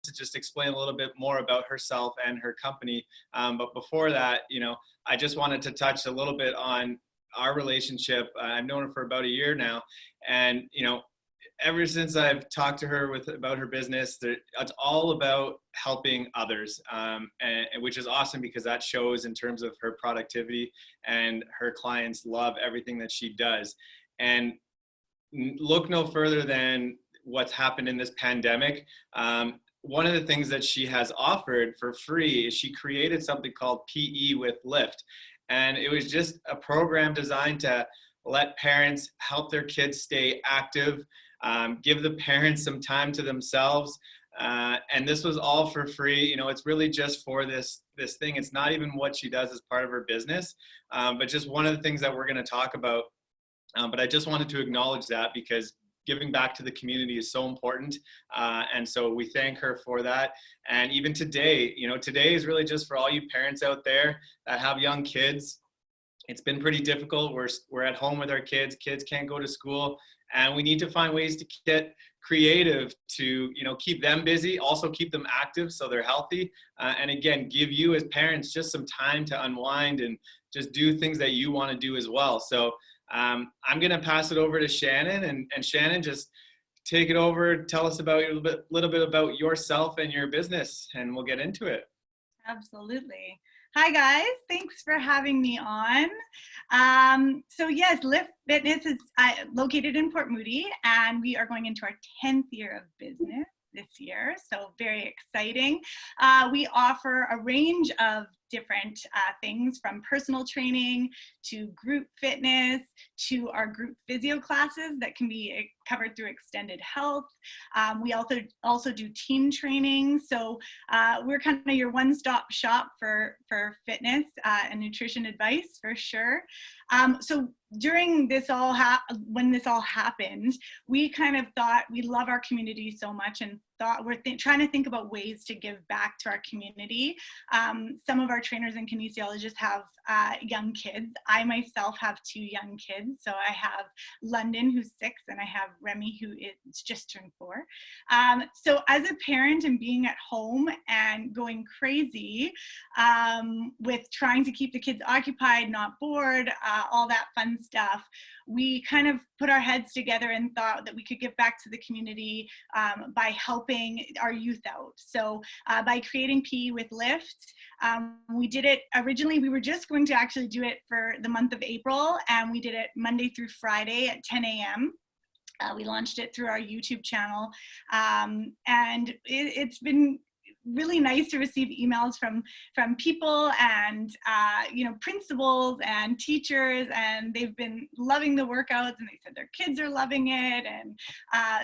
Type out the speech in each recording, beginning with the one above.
to just explain a little bit more about herself and her company. But before that, I just wanted to touch a little bit on our relationship. I've known her for about a year now, and ever since I've talked to her about her business, it's all about helping others, and which is awesome because that shows in terms of her productivity, and her clients love everything that she does. And look no further than what's happened in this pandemic. One of the things that she has offered for free is she created something called PE with Lift. And it was just a program designed to let parents help their kids stay active, give the parents some time to themselves. And this was all for free. It's really just for this thing. It's not even what she does as part of her business, but just one of the things that we're going to talk about. But I just wanted to acknowledge that because giving back to the community is so important. And so we thank her for that. And even today, today is really just for all you parents out there that have young kids. It's been pretty difficult. We're at home with our kids. Kids can't go to school, and we need to find ways to get creative to, keep them busy, also keep them active so they're healthy. And again, give you as parents just some time to unwind and just do things that you want to do as well. So I'm going to pass it over to Shannon, and Shannon, just take it over. Tell us about a little bit about yourself and your business, and we'll get into it. Absolutely. Hi guys, thanks for having me on. So yes, Lift Fitness is located in Port Moody, and we are going into our 10th year of business this year, so very exciting. We offer a range of different things, from personal training to group fitness to our group physio classes that can be covered through Extended Health. We also do team training, so we're kind of your one-stop shop for fitness and nutrition advice for sure. So during this when this all happened, we kind of thought we love our community so much and thought we're trying to think about ways to give back to our community. Some of our trainers and kinesiologists have young kids. I myself have 2 young kids. So I have London, who's 6, and I have Remy, who is just turned 4. So as a parent and being at home and going crazy with trying to keep the kids occupied, not bored, all that fun stuff, we kind of put our heads together and thought that we could give back to the community by helping our youth out. So by creating PE with Lift, we did it originally, we were just going to actually do it for the month of April, and we did it Monday through Friday at 10 a.m. We launched it through our YouTube channel, and it's been really nice to receive emails from people and principals and teachers, and they've been loving the workouts, and they said their kids are loving it. And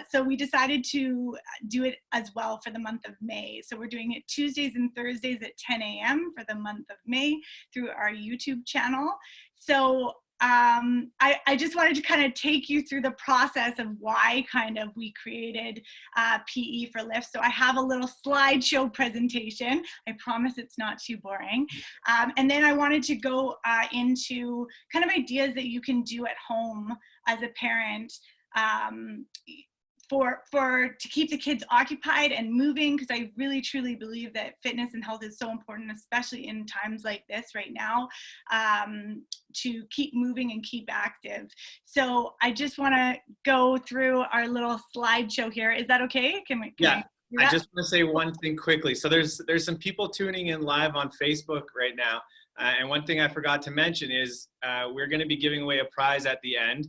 so we decided to do it as well for the month of May. So we're doing it Tuesdays and Thursdays at 10 a.m. for the month of May through our YouTube channel. So I just wanted to kind of take you through the process of why kind of we created PE for Lift. So I have a little slideshow presentation. I promise it's not too boring. And then I wanted to go into kind of ideas that you can do at home as a parent to keep the kids occupied and moving, because I really truly believe that fitness and health is so important, especially in times like this right now, to keep moving and keep active. So I just want to go through our little slideshow here. Is that okay? Yeah. I just want to say one thing quickly. So there's some people tuning in live on Facebook right now. And one thing I forgot to mention is we're going to be giving away a prize at the end.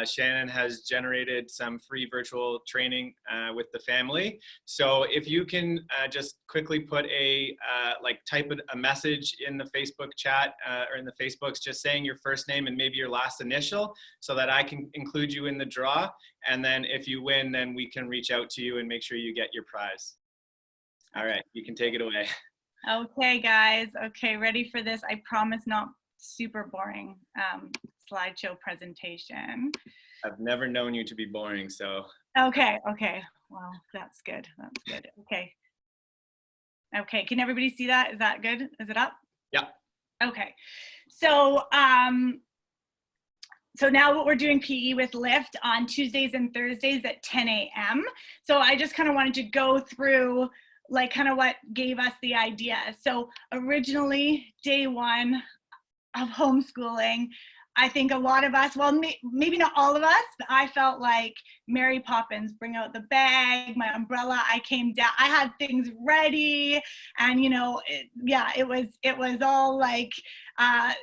Shannon has generated some free virtual training with the family. So if you can just quickly put type a message in the Facebook chat or in the Facebooks, just saying your first name and maybe your last initial, so that I can include you in the draw. And then if you win, then we can reach out to you and make sure you get your prize. All right, you can take it away. Okay, guys. Okay, ready for this? I promise not super boring slideshow presentation. I've never known you to be boring, so. Okay. Well, that's good. Okay, can everybody see that? Is that good? Is it up? Yeah. Okay, so so now what we're doing PE with Lift on Tuesdays and Thursdays at 10 a.m. So I just kind of wanted to go through like kind of what gave us the idea. So originally, day one of homeschooling, I think a lot of us, well, maybe not all of us, but I felt like Mary Poppins, bring out the bag, my umbrella. I came down, I had things ready, and it was all like, it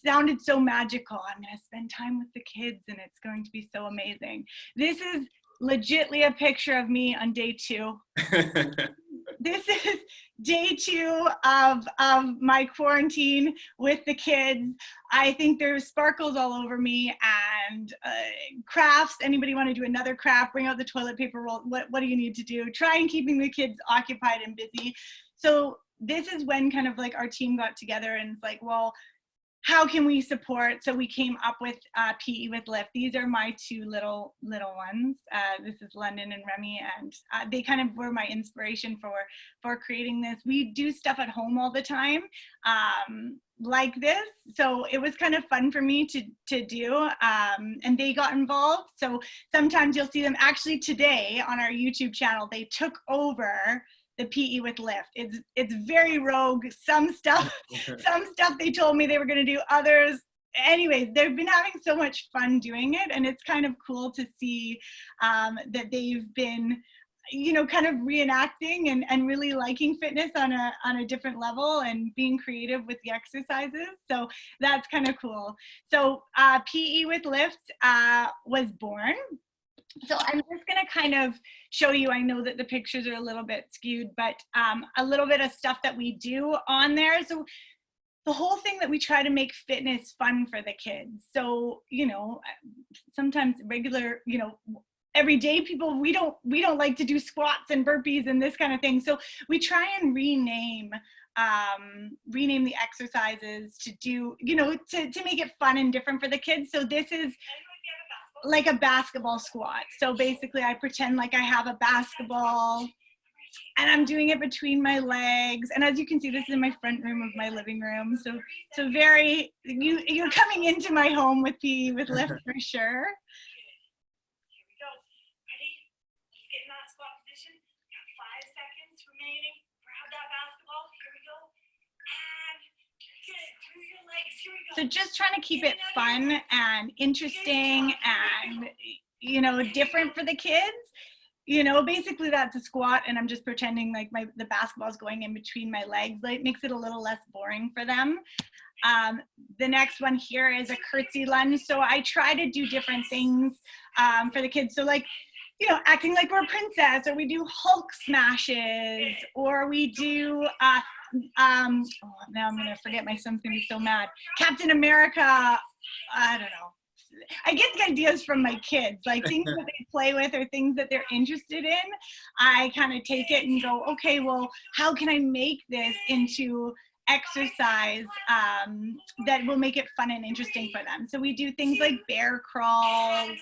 sounded so magical. I'm going to spend time with the kids, and it's going to be so amazing. This is legitly a picture of me on day 2. This is day 2 of my quarantine with the kids. I think there's sparkles all over me, and crafts. Anybody want to do another craft? Bring out the toilet paper roll. What do you need to do? Try and keeping the kids occupied and busy. So this is when kind of like our team got together and it's like, well, how can we support? So we came up with PE with Lift. These are my 2 little ones. This is London and Remy, and they kind of were my inspiration for creating this. We do stuff at home all the time, like this. So it was kind of fun for me to do, and they got involved. So sometimes you'll see them. Actually today on our YouTube channel, they took over the PE with Lift. It's very rogue. Some stuff they told me they were going to do. Others, anyways, they've been having so much fun doing it, and it's kind of cool to see that they've been, kind of reenacting and really liking fitness on a different level and being creative with the exercises. So that's kind of cool. So PE with Lift was born. So I'm just going to kind of show you, I know that the pictures are a little bit skewed, but a little bit of stuff that we do on there. So the whole thing that we try to make fitness fun for the kids. So, sometimes regular, everyday people, we don't like to do squats and burpees and this kind of thing. So we try and rename the exercises to do, to make it fun and different for the kids. So this is like a basketball squat. So basically I pretend like I have a basketball and I'm doing it between my legs. And as you can see, this is in my front room of my living room. So very, you're coming into my home with PE with Lift for sure. Here we go. Ready? Let's get in that squat position. We have 5 seconds remaining. Grab that basketball. Here we go. And get it through your legs. Here we go. So just trying to keep it fun and interesting and, different for the kids. Basically that's a squat, and I'm just pretending like the basketball's going in between my legs. Like, makes it a little less boring for them. The next one here is a curtsy lunge. So I try to do different things for the kids. So like, acting like we're a princess, or we do Hulk smashes, or we do, now I'm gonna forget, my son's gonna be so mad. Captain America, I don't know. I get the ideas from my kids, like things that they play with or things that they're interested in. I kind of take it and go, okay, well, how can I make this into exercise that will make it fun and interesting for them? So we do things like bear crawls,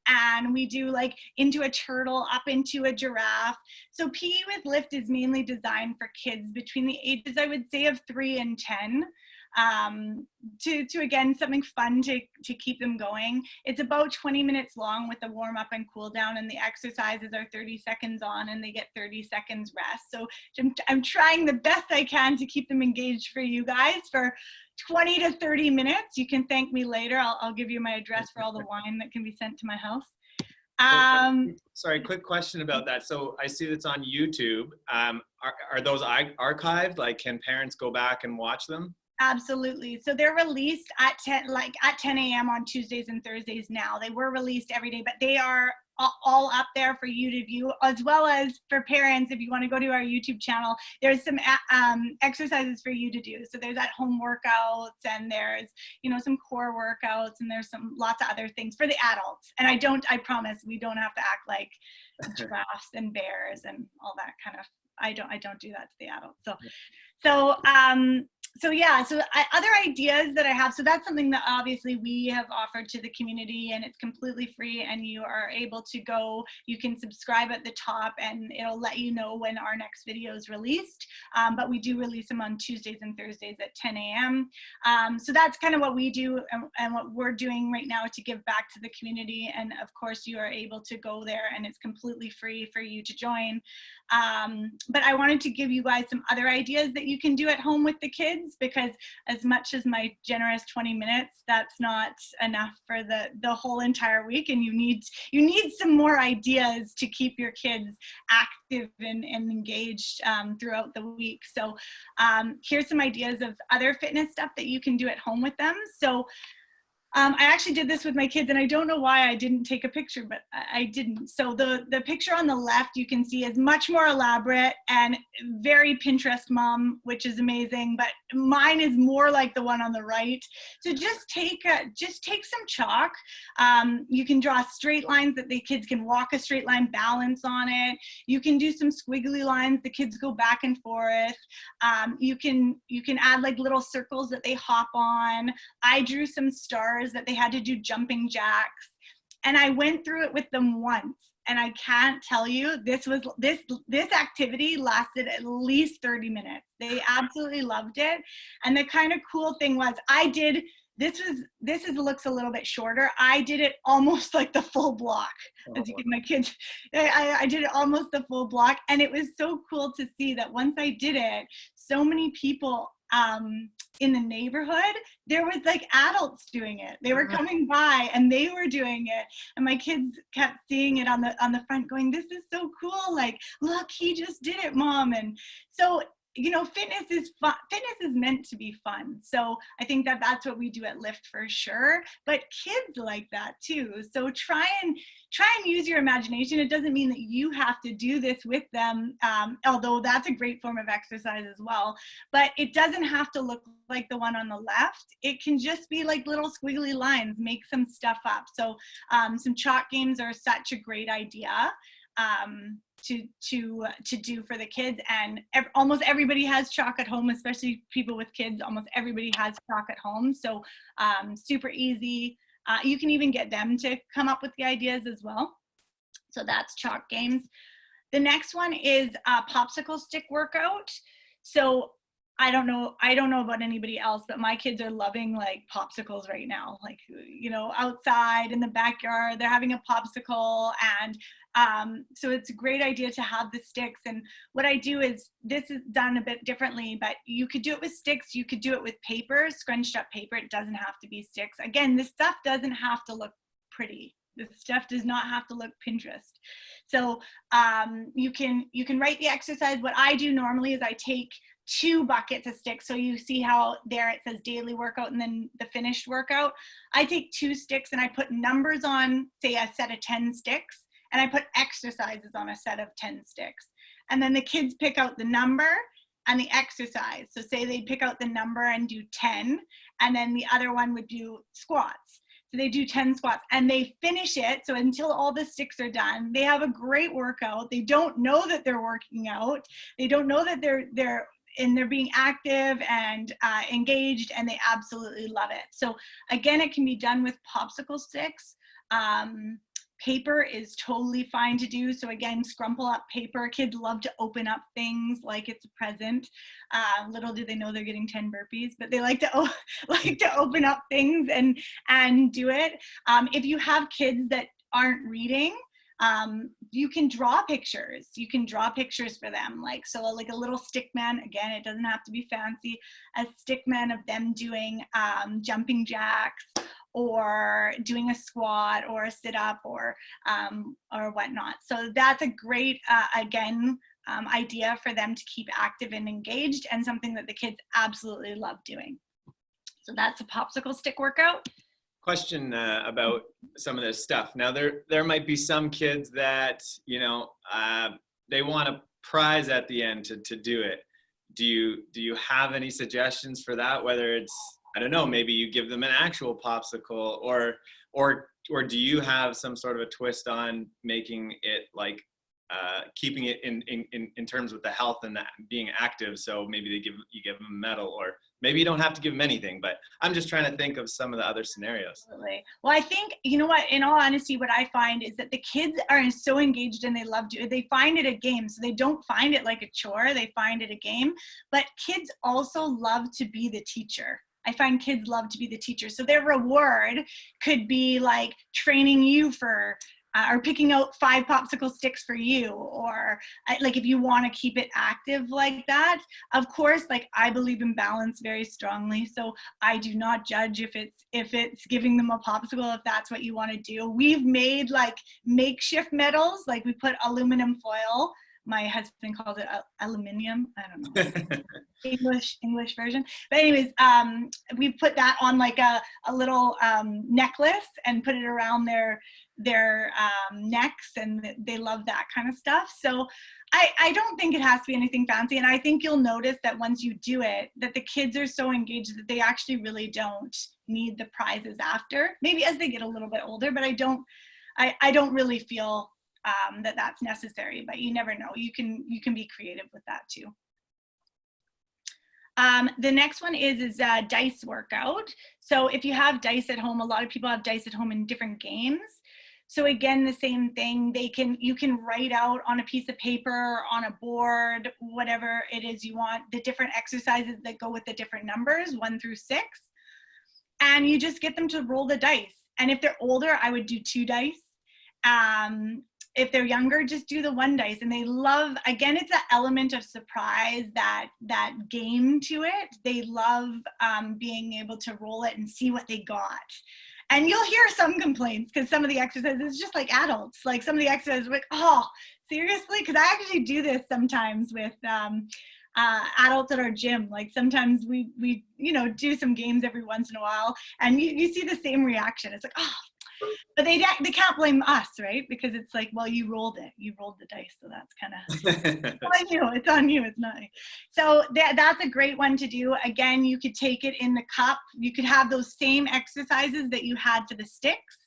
and we do like into a turtle, up into a giraffe. So PE with Lift is mainly designed for kids between the ages, I would say, of 3 and 10. To again, something fun to keep them going. It's about 20 minutes long with the warm up and cool down, and the exercises are 30 seconds on and they get 30 seconds rest. So I'm trying the best I can to keep them engaged for you guys for 20 to 30 minutes. You can thank me later. I'll give you my address for all the wine that can be sent to my house. Sorry, quick question about that. So I see that's on YouTube. Are those archived? Like, can parents go back and watch them? Absolutely. So they're released at 10 a.m. on Tuesdays and Thursdays now. They were released every day, but they are all up there for you to view, as well as for parents. If you want to go to our YouTube channel, there's some exercises for you to do. So there's at-home workouts, and there's some core workouts, and there's lots of other things for the adults. And I promise we don't have to act like giraffes and bears and all that kind of. I don't do that to the adults. So other ideas that I have, so that's something that obviously we have offered to the community, and it's completely free, and you are able to go, you can subscribe at the top and it'll let you know when our next video is released, but we do release them on Tuesdays and Thursdays at 10 a.m. So that's kind of what we do and what we're doing right now to give back to the community, and of course you are able to go there and it's completely free for you to join. but I wanted to give you guys some other ideas that you can do at home with the kids, because as much as my generous 20 minutes, that's not enough for the whole entire week, and you need some more ideas to keep your kids active and engaged throughout the week. So here's some ideas of other fitness stuff that you can do at home with them. So I actually did this with my kids, and I don't know why I didn't take a picture, but I didn't. So the picture on the left you can see is much more elaborate and very Pinterest mom, which is amazing, but mine is more like the one on the right. So just take some chalk. You can draw straight lines that the kids can walk a straight line, balance on it. You can do some squiggly lines, the kids go back and forth. You can add like little circles that they hop on. I drew some stars that they had to do jumping jacks, and I went through it with them once, and I can't tell you, this activity lasted at least 30 minutes. They absolutely loved it. And the kind of cool thing was, looks a little bit shorter. I did it almost like the full block. As you can, my kids, I did it almost the full block, and it was so cool to see that once I did it, so many people in the neighborhood, there was like adults doing it. They were coming by and they were doing it, and my kids kept seeing it on the front, going, "This is so cool! Like, look, he just did it, Mom!" And so, you know, fitness is fun. Fitness is meant to be fun. So I think that's what we do at Lift for sure. But kids like that too. So try and use your imagination. It doesn't mean that you have to do this with them, although that's a great form of exercise as well. But it doesn't have to look like the one on the left. It can just be like little squiggly lines. Make some stuff up. So some chalk games are such a great idea. To do for the kids, and almost everybody has chalk at home, especially people with kids. Almost everybody has chalk at home, so super easy. You can even get them to come up with the ideas as well. So that's chalk games. The next one is a popsicle stick workout. So I don't know about anybody else, but my kids are loving like popsicles right now. Like, you know, outside in the backyard, they're having a popsicle, and so it's a great idea to have the sticks. And what I do is, this is done a bit differently, but you could do it with sticks. You could do it with paper, scrunched up paper. It doesn't have to be sticks. Again, this stuff doesn't have to look pretty. This stuff does not have to look Pinterest. So you can write the exercise. What I do normally is I take 2 buckets of sticks. So you see how there it says daily workout and then the finished workout. I take 2 sticks and I put numbers on, say, a set of 10 sticks, and I put exercises on a set of 10 sticks. And then the kids pick out the number and the exercise. So say they pick out the number and do 10, and then the other one would do squats. So they do 10 squats and they finish it. So until all the sticks are done, they have a great workout. They don't know that they're working out. They don't know that they're being active and engaged, and they absolutely love it. So again, it can be done with popsicle sticks. Paper is totally fine to do. So again, scrumple up paper. Kids love to open up things like it's a present. Little do they know they're getting 10 burpees, but they like to open up things and do it. If you have kids that aren't reading, you can draw pictures. You can draw pictures for them. Like a little stick man. Again, it doesn't have to be fancy. A stick man of them doing jumping jacks, or doing a squat or a sit up, or whatnot. So that's a great, idea for them to keep active and engaged, and something that the kids absolutely love doing. So that's a popsicle stick workout. Question about some of this stuff. Now there might be some kids that, you know, they want a prize at the end to do it. Do you have any suggestions for that? Whether it's, I don't know, maybe you give them an actual popsicle, or do you have some sort of a twist on making it like keeping it in terms with the health and the being active? So maybe you give them a medal, or maybe you don't have to give them anything, but I'm just trying to think of some of the other scenarios. Absolutely. Well, I think, you know what, in all honesty, what I find is that the kids are so engaged and they love to, they find it a game. So they don't find it like a chore, they find it a game. But kids also love to be the teacher. I find kids love to be the teacher. So their reward could be like training you for or picking out 5 popsicle sticks for you, or like if you want to keep it active like that. Of course, like I believe in balance very strongly, so I do not judge if it's giving them a popsicle, if that's what you want to do. We've made like makeshift medals, like we put aluminum foil. My husband called it aluminium. I don't know. English version. But anyways, we put that on like a little necklace and put it around their necks, and they love that kind of stuff. So I don't think it has to be anything fancy, and I think you'll notice that once you do it, that the kids are so engaged that they actually really don't need the prizes after. Maybe as they get a little bit older, but I don't really feel that that's necessary. But you never know. You can be creative with that too. The next one is dice workout. So if you have dice at home, a lot of people have dice at home in different games. So again, the same thing, you can write out on a piece of paper, on a board, whatever it is you want, the different exercises that go with the different numbers, 1 through 6. And you just get them to roll the dice. And if they're older, I would do 2 dice. If they're younger, just do the 1 dice. And they love, again, it's an element of surprise, that game to it. They love being able to roll it and see what they got. And you'll hear some complaints because some of the exercises, just like adults, like some of the exercises, like, oh, seriously? Because I actually do this sometimes with adults at our gym. Like sometimes we do some games every once in a while, and you see the same reaction. It's like, oh. But they can't blame us, right? Because it's like, well, you rolled the dice, so that's kind of it's on you. It's not. So that's a great one to do. Again, you could take it in the cup. You could have those same exercises that you had for the sticks,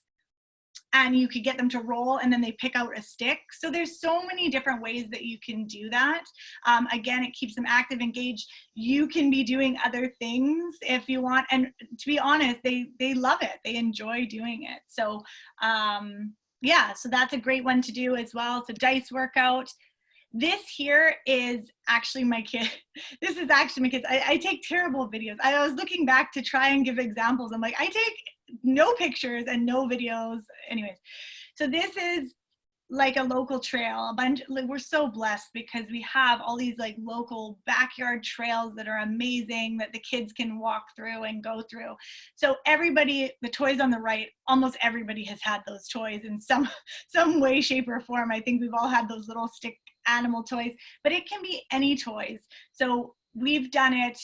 and you could get them to roll, and then they pick out a stick. So there's so many different ways that you can do that. Again, it keeps them active, engaged. You can be doing other things if you want. And to be honest, they love it. They enjoy doing it. So yeah, so that's a great one to do as well. So dice workout. This here is actually my kid. This is actually my kids. I take terrible videos. I was looking back to try and give examples. I'm like, I take no pictures and no videos. Anyways, so this is like a local trail. We're so blessed because we have all these like local backyard trails that are amazing that the kids can walk through and go through. So everybody, the toys on the right, almost everybody has had those toys in some way, shape, or form. I think we've all had those little stick animal toys, but it can be any toys. So we've done it.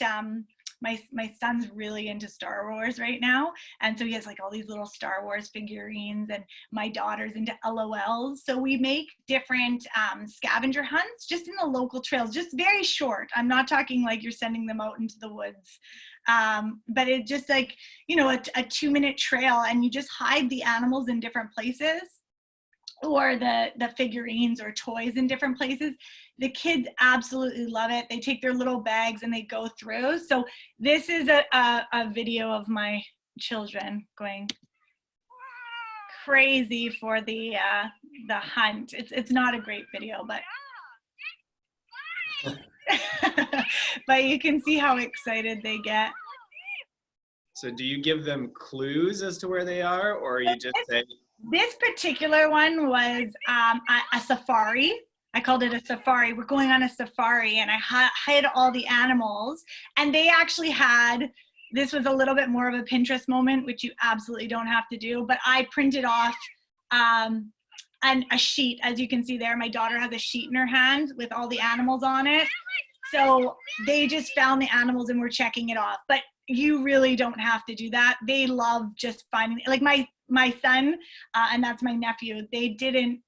My son's really into Star Wars right now, and so he has like all these little Star Wars figurines, and my daughter's into LOLs. So we make different scavenger hunts just in the local trails, just very short. I'm not talking like you're sending them out into the woods, but it just like, a 2-minute trail, and you just hide the animals in different places, or the figurines or toys in different places. The kids absolutely love it. They take their little bags and they go through. So this is a video of my children going crazy for the hunt. It's not a great video, but but you can see how excited they get. So do you give them clues as to where they are, or you just say? This particular one was a safari. I called it a safari. We're going on a safari, and I hid all the animals, and they actually had, this was a little bit more of a Pinterest moment, which you absolutely don't have to do, but I printed off a sheet. As you can see there, my daughter has a sheet in her hand with all the animals on it. So they just found the animals and were checking it off. But you really don't have to do that. They love just finding, like my son, and that's my nephew, they didn't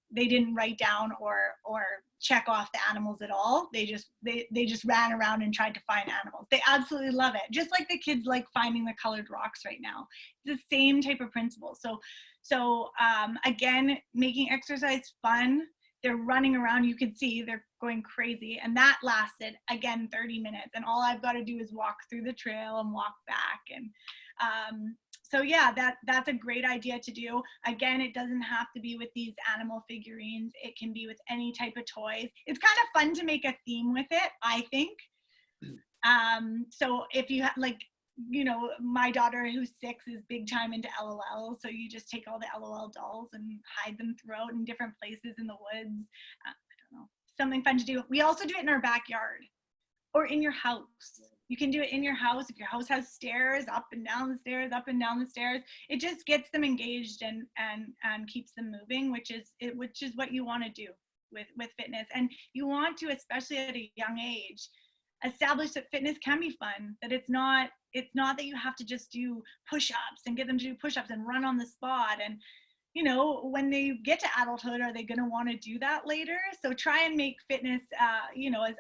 write down or check off the animals at all. They just ran around and tried to find animals. They absolutely love it. Just like the kids like finding the colored rocks right now. It's the same type of principle. So again, making exercise fun. They're running around, you can see they're going crazy, and that lasted again 30 minutes, and all I've got to do is walk through the trail and walk back. And so yeah, that's a great idea to do. Again, it doesn't have to be with these animal figurines. It can be with any type of toys. It's kind of fun to make a theme with it, I think. So if you like, my daughter who's 6 is big time into LOL. So you just take all the LOL dolls and hide them throughout in different places in the woods. I don't know, something fun to do. We also do it in our backyard or in your house. You can do it in your house. If your house has stairs, up and down the stairs, up and down the stairs, it just gets them engaged and keeps them moving, which is what you want to do with fitness. And you want to, especially at a young age, establish that fitness can be fun, that it's not that you have to just do push-ups and get them to do push-ups and run on the spot. And when they get to adulthood, are they going to want to do that later? So try and make fitness,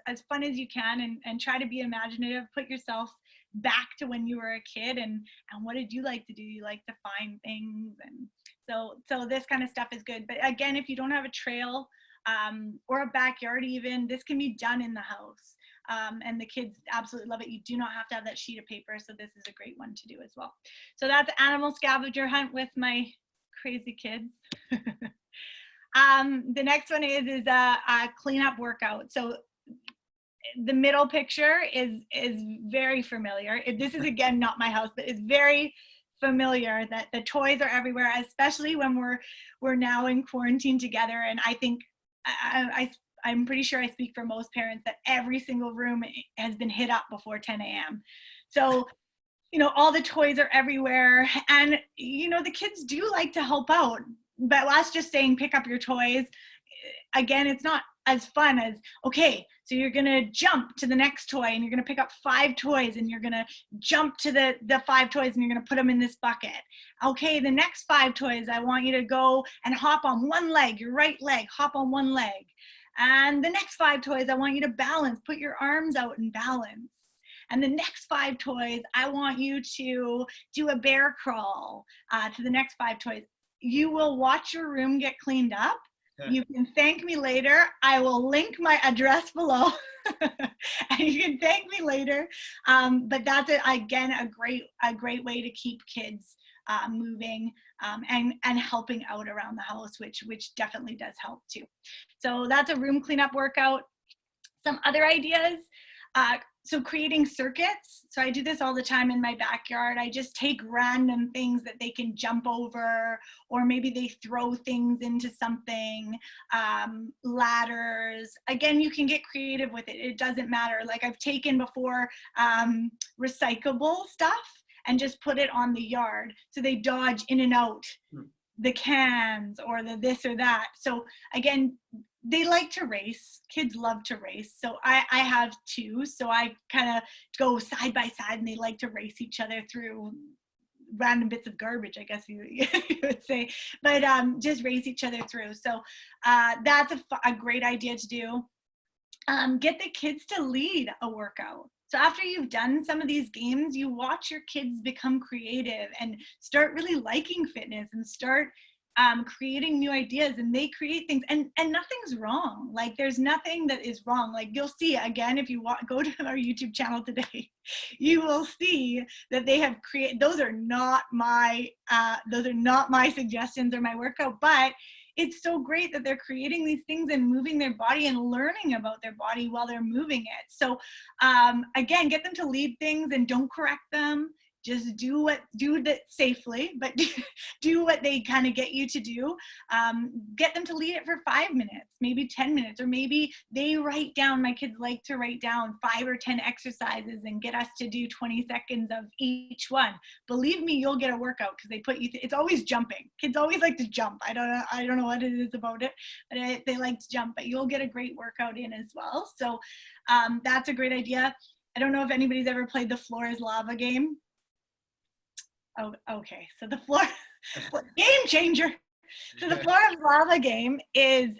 as fun as you can, and try to be imaginative. Put yourself back to when you were a kid, and what did you like to do? You like to find things, and so this kind of stuff is good. But again, if you don't have a trail or a backyard, even, this can be done in the house. And the kids absolutely love it. You do not have to have that sheet of paper, so this is a great one to do as well. So that's animal scavenger hunt with my crazy kids. The next one is a cleanup workout. So the middle picture is very familiar. This is, again, not my house, but it's very familiar that the toys are everywhere, especially when we're now in quarantine together. And I think I'm pretty sure I speak for most parents that every single room has been hit up before 10 a.m. So all the toys are everywhere, and the kids do like to help out, but us just saying pick up your toys, again, it's not as fun as, okay, so you're gonna jump to the next toy and you're gonna pick up 5 toys and you're gonna jump to the 5 toys and you're gonna put them in this bucket. Okay, the next 5 toys, I want you to go and hop on one leg, your right leg, hop on one leg. And the next 5 toys, I want you to balance, put your arms out and balance. And the next 5 toys, I want you to do a bear crawl to the next 5 toys. You will watch your room get cleaned up. You can thank me later. I will link my address below. And you can thank me later. But that's, again, a great way to keep kids moving and helping out around the house, which definitely does help too. So that's a room cleanup workout. Some other ideas. So creating circuits. So I do this all the time in my backyard. I just take random things that they can jump over, or maybe they throw things into something, ladders. Again, you can get creative with it. It doesn't matter. Like I've taken before recyclable stuff and just put it on the yard. So they dodge in and out the cans or the this or that. So again, they like to race. Kids love to race. So I have 2. So I kind of go side by side and they like to race each other through random bits of garbage, I guess you would say, but just race each other through. So that's a great idea to do. Get the kids to lead a workout. So after you've done some of these games, you watch your kids become creative and start really liking fitness and start creating new ideas, and they create things, and nothing's wrong. Like there's nothing that is wrong. Like you'll see, again, if you go to our YouTube channel today, you will see that they have created, those are not my suggestions or my workout, but it's so great that they're creating these things and moving their body and learning about their body while they're moving it. So again, get them to lead things and don't correct them. Just do that safely, but do what they kind of get you to do. Get them to lead it for 5 minutes, maybe 10 minutes, or maybe they write down, my kids like to write down 5 or 10 exercises and get us to do 20 seconds of each one. Believe me, you'll get a workout because they put you, it's always jumping. Kids always like to jump. I don't know what it is about it, but they like to jump, but you'll get a great workout in as well. So that's a great idea. I don't know if anybody's ever played the floor is lava game. Oh, okay. So the floor, game changer. So the floor of lava game is,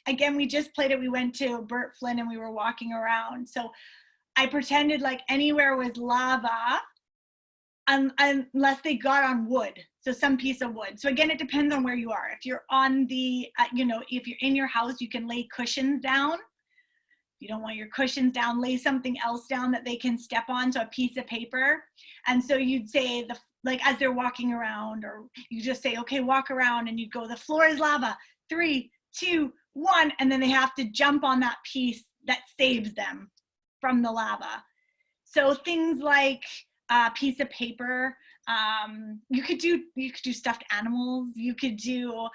again, we just played it. We went to Burt Flynn and we were walking around. So I pretended like anywhere was lava unless they got on wood. So some piece of wood. So again, it depends on where you are. If you're on the, if you're in your house, you can lay cushions down. If you don't want your cushions down, lay something else down that they can step on. So a piece of paper. And so you'd say like as they're walking around, or you just say, okay, walk around, and you go, the floor is lava, 3, 2, 1, and then they have to jump on that piece that saves them from the lava. So things like piece of paper. You could do stuffed animals. You could do,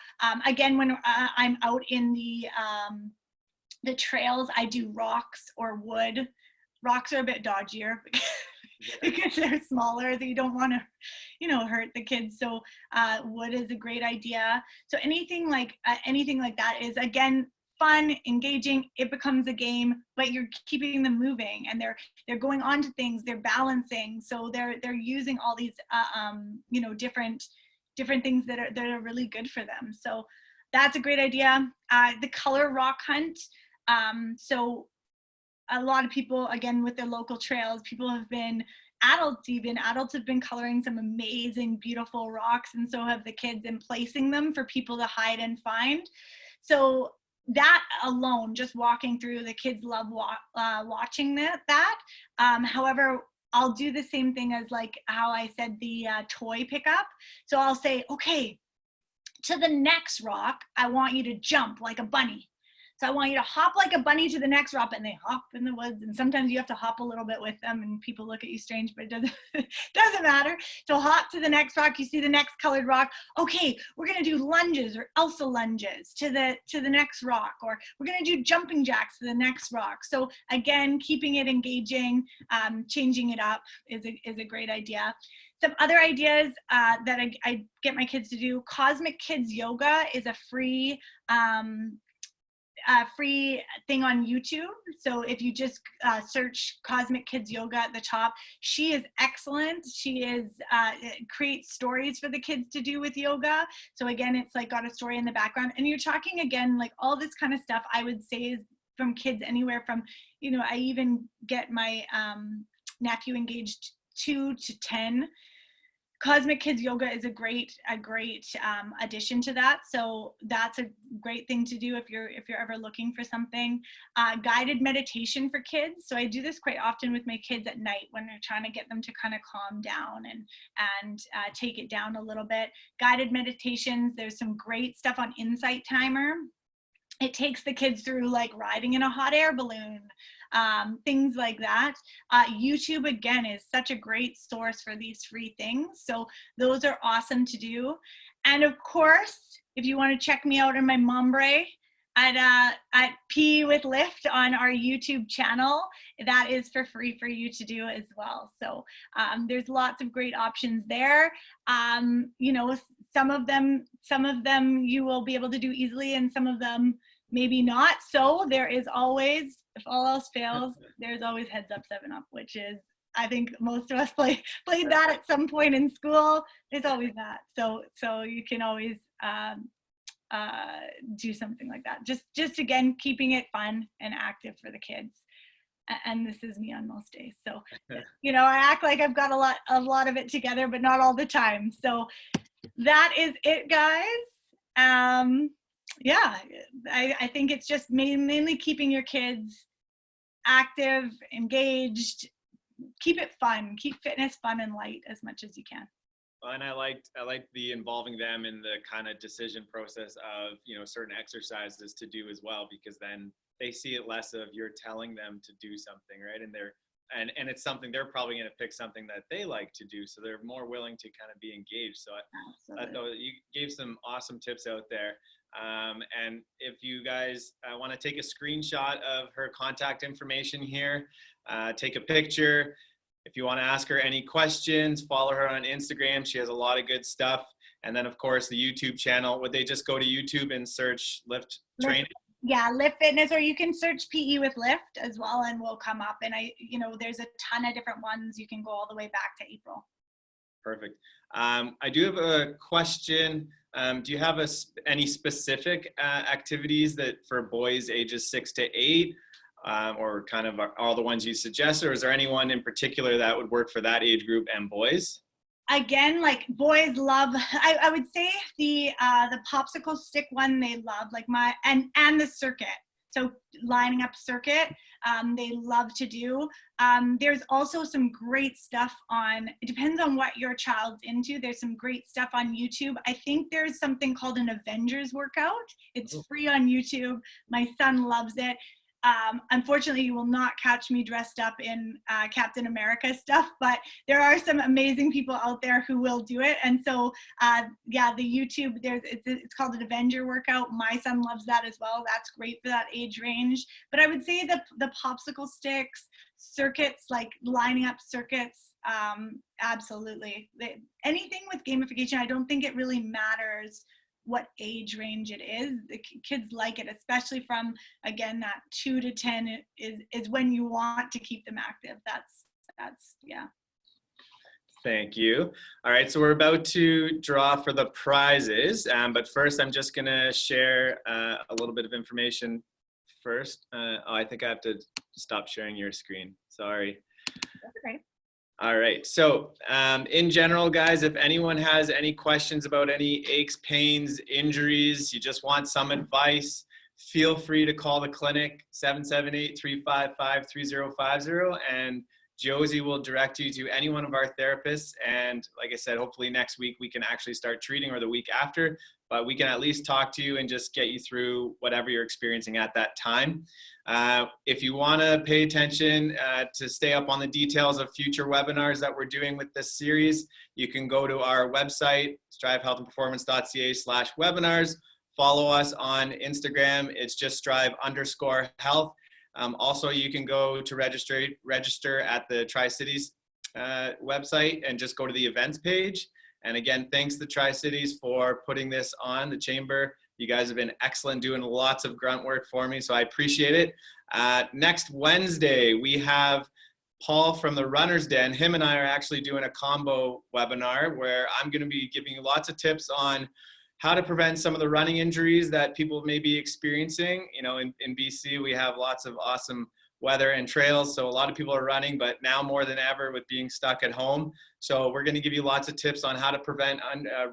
again, when I'm out in the trails, I do rocks or wood. Rocks are a bit dodgier because they're smaller, so you don't want to, hurt the kids. So wood is a great idea. So anything like that is, again, fun, engaging. It becomes a game, but you're keeping them moving, and they're going on to things. They're balancing, so they're using all these different things that are really good for them. So that's a great idea. The color rock hunt. So a lot of people, again, with their local trails, adults have been coloring some amazing, beautiful rocks, and so have the kids, and placing them for people to hide and find. So that alone, just walking through, the kids love watching that. However, I'll do the same thing as like how I said the toy pickup. So I'll say, okay, to the next rock, I want you to jump like a bunny. So I want you to hop like a bunny to the next rock, and they hop in the woods. And sometimes you have to hop a little bit with them, and people look at you strange, but it doesn't matter. So hop to the next rock. You see the next colored rock. Okay, we're gonna do lunges or Elsa lunges to the next rock, or we're gonna do jumping jacks to the next rock. So again, keeping it engaging, changing it up is a great idea. Some other ideas that I get my kids to do: Cosmic Kids Yoga is a free thing on YouTube. So if you just search Cosmic Kids Yoga at the top, she is excellent. She creates stories for the kids to do with yoga. So again, it's like got a story in the background, and you're talking, again, like all this kind of stuff, I would say, is from kids anywhere from, I even get my nephew engaged 2 to 10. Cosmic Kids Yoga is a great addition to that. So that's a great thing to do if you're ever looking for something. Guided meditation for kids. So I do this quite often with my kids at night when they're trying to get them to kind of calm down and take it down a little bit. Guided meditations. There's some great stuff on Insight Timer. It takes the kids through like riding in a hot air balloon, things like that. YouTube, again, is such a great source for these free things. So those are awesome to do. And of course, if you want to check me out in my Mombre at PE with Lift on our YouTube channel, that is for free for you to do as well. So there's lots of great options there. Some of them you will be able to do easily, and some of them maybe not. So there is always, if all else fails, there's always Heads Up 7-Up, which is, I think most of us played that at some point in school. There's always that. So you can always do something like that. Just again, keeping it fun and active for the kids. And this is me on most days. So, I act like I've got a lot of it together, but not all the time. So that is it, guys. Yeah, I think it's just mainly keeping your kids active, engaged, keep it fun, keep fitness fun and light as much as you can. Well, and I liked the involving them in the kind of decision process of, certain exercises to do as well, because then they see it less of you're telling them to do something, right? And it's something they're probably going to pick something that they like to do, so they're more willing to kind of be engaged. So I thought you gave some awesome tips out there. And if you guys want to take a screenshot of her contact information here, take a picture. If you want to ask her any questions, follow her on Instagram. She has a lot of good stuff. And then, of course, the YouTube channel. Would they just go to YouTube and search Lift Training? Yeah, Lift Fitness, or you can search PE with Lift as well, and we'll come up. And there's a ton of different ones. You can go all the way back to April. Perfect. I do have a question. Do you have any specific activities that for boys ages 6 to 8, or kind of all the ones you suggest, or is there anyone in particular that would work for that age group and boys? Again, like boys love, I would say the popsicle stick one they love, like and the circuit. So lining up circuit, they love to do. There's also some great stuff it depends on what your child's into. There's some great stuff on YouTube. I think there's something called an Avengers workout. It's free on YouTube. My son loves it. Unfortunately, you will not catch me dressed up in Captain America stuff, but there are some amazing people out there who will do it. And so, yeah, the YouTube, it's called an Avenger workout. My son loves that as well. That's great for that age range. But I would say the popsicle sticks, circuits, like lining up circuits, absolutely. Anything with gamification, I don't think it really matters what age range it is. The kids like it, especially from, again, that 2 to 10 is when you want to keep them active. That's yeah. Thank you. All right, so we're about to draw for the prizes, but first I'm just gonna share a little bit of information first. I think I have to stop sharing your screen. Sorry. That's okay. All right, so in general, guys, if anyone has any questions about any aches, pains, injuries, you just want some advice, feel free to call the clinic, 778-355-3050, and Josie will direct you to any one of our therapists. And like I said, hopefully next week we can actually start treating, or the week after, but we can at least talk to you and just get you through whatever you're experiencing at that time. If you want to pay attention to stay up on the details of future webinars that we're doing with this series, you can go to our website, strivehealthandperformance.ca/webinars. Follow us on Instagram. It's just strive_health. Also, you can go to register at the Tri-Cities website and just go to the events page. And again, thanks to Tri-Cities for putting this on, the chamber. You guys have been excellent, doing lots of grunt work for me, so I appreciate it. Next Wednesday, we have Paul from the Runner's Den. Him and I are actually doing a combo webinar where I'm going to be giving you lots of tips on how to prevent some of the running injuries that people may be experiencing. You know, in BC, we have lots of awesome weather and trails, so a lot of people are running, but now more than ever with being stuck at home. So we're going to give you lots of tips on how to prevent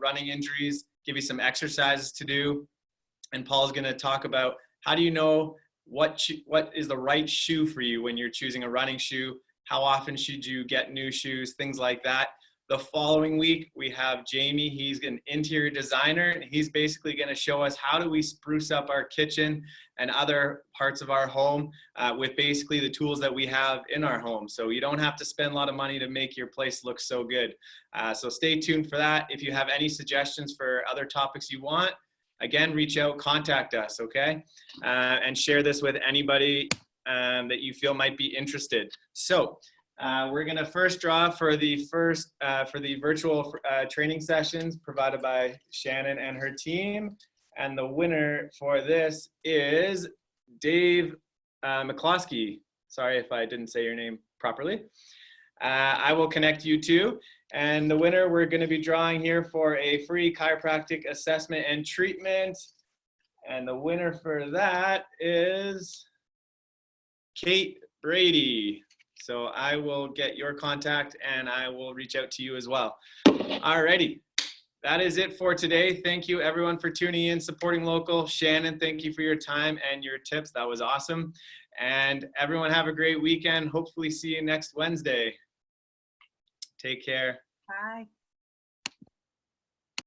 running injuries, give you some exercises to do. And Paul's going to talk about how do you know what is the right shoe for you when you're choosing a running shoe, how often should you get new shoes, things like that. The following week, we have Jamie. He's an interior designer, and he's basically going to show us how do we spruce up our kitchen and other parts of our home with basically the tools that we have in our home. So you don't have to spend a lot of money to make your place look so good. So stay tuned for that. If you have any suggestions for other topics you want, again, reach out, contact us, okay? And share this with anybody that you feel might be interested. So we're gonna first draw for the virtual training sessions provided by Shannon and her team. And the winner for this is Dave McCloskey. Sorry if I didn't say your name properly. I will connect you to. And the winner we're going to be drawing here for a free chiropractic assessment and treatment. And the winner for that is Kate Brady. So I will get your contact and I will reach out to you as well. Alrighty, that is it for today. Thank you everyone for tuning in, supporting local. Shannon, thank you for your time and your tips. That was awesome. And everyone have a great weekend. Hopefully see you next Wednesday. Take care. Bye.